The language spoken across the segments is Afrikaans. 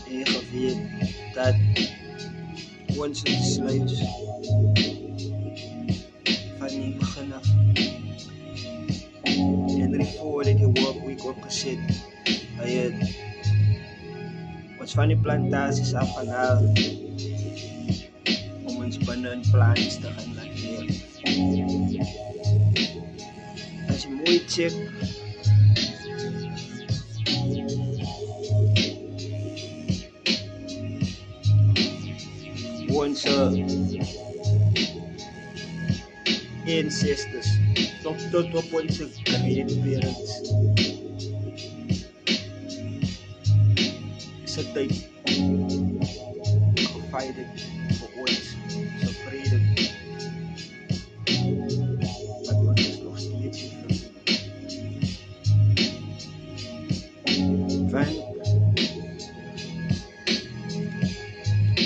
en geweet dat onze slaves van die begin af Henry Ford het die workweek opgeset. Hy het ons van die plantasies afgehaal om ons binne in plantjies te gaan laat leer. As jy mooi check, onze ancestors, tot op onze grandparents, is het tyd gefight het vir ons so vrede, wat ons is nog steeds nie van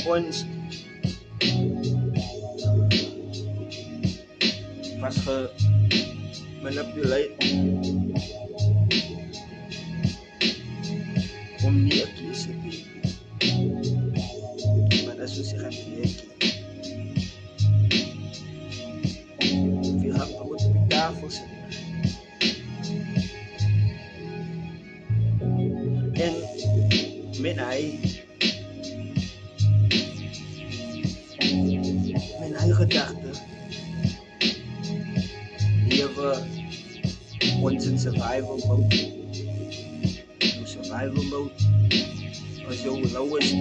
ons was gemanipuleerd om nie 'n keuse te hê. Maar dat is hoe ze gaan werken. We gaan gewoon op de tafel zitten. En mijn eigen gedachten leven ons in survival mode. Survival mode was your lowest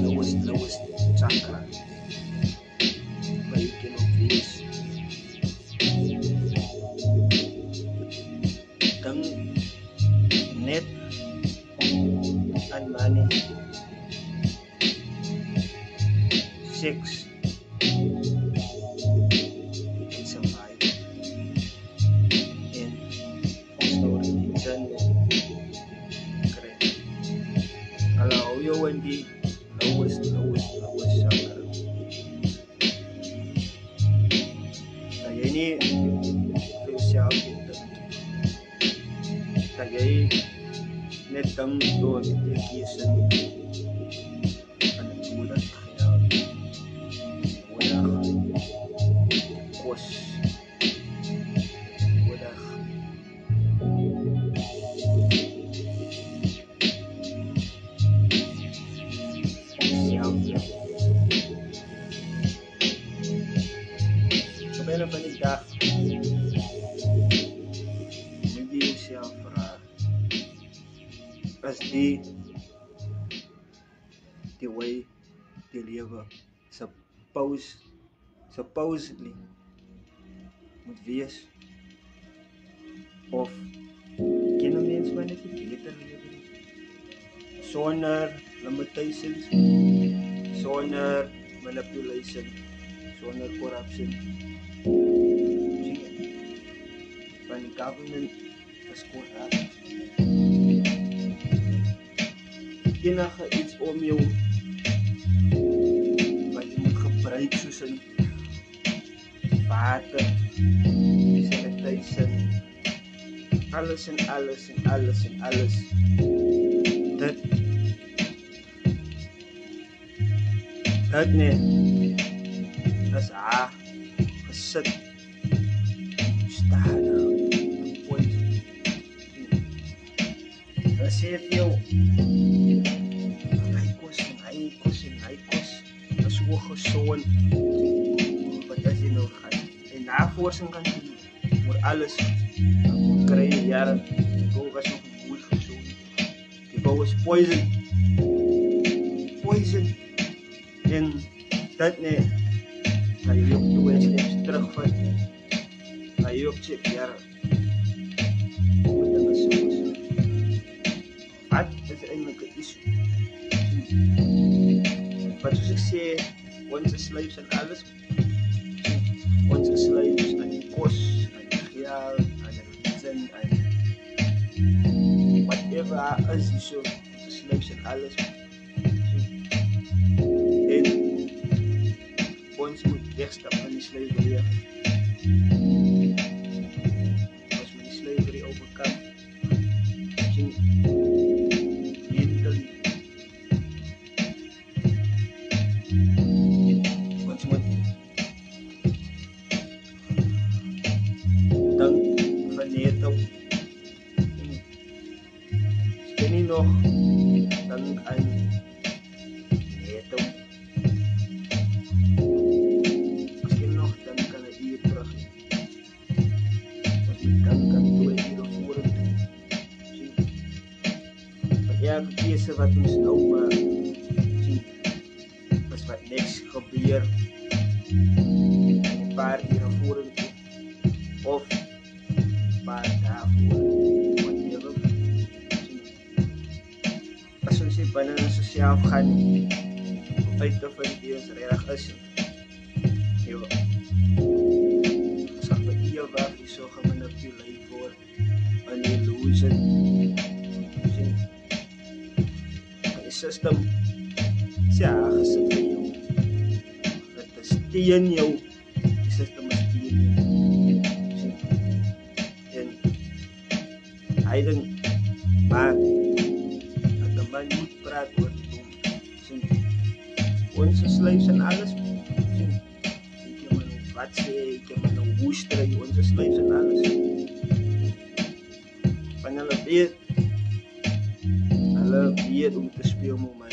chakra. But you can obvious. Dan net and money, sex, and survival. And also religion. Allow you and the lowest chakra. Kaya ini yourself kaya netang doon kikisan panagmulat kaya wala kos wala Pero panig hindi siya para as the way they live supposedly moet wees of ken mense wat net beter lewe sonder limitations, sonder manipulation, sonder corruption. Van die government is corrupt. Enige iets om jou wat jy moet gebruik soos in water, sanitation, alles. Dit nee, is gesit, stadig, poison. Dan sê vir jou, hy kos, is so gezond, wat as jy nou gaan, en navorsing kan doen, oor alles, dan kry jy jare, die bouw was nog mooi gezond, die bouw is poison, en dat nee, ga je ook toe en slechts terugvat, ga je ook check jare, wat dan is soos, wat is eindelijk een issue, wat soos ek sê, onze slaves en alles, onze slaves aan die kos, aan die geld, aan die religion, aan whatever is die so, onze slaves en alles, en ons moet wegstap van die slavery af. Ons moet die slavery overcome. Mentally, wat ons nou maar sien, is wat niks gebeur in 'n paar ure vorentoe of 'n paar dae voor wat jy wil sien. As ons hier binne in self gaan om uit te vind wie ons regtig is. Jo. Ons gaan vir ewig hier so gemanipuleer word, 'n illusion. Sien. Die system sê gesit vir jou. Dit is teen jou. Die system is teen jou. Sien. En hy dink maar dat die man moet praat oor die dom. Sien. Ons is slaves en alles. Sien. Ek kan maar wat sê, ek kan maar woester, ons is slaves en alles. Van hulle weet om te speel met my.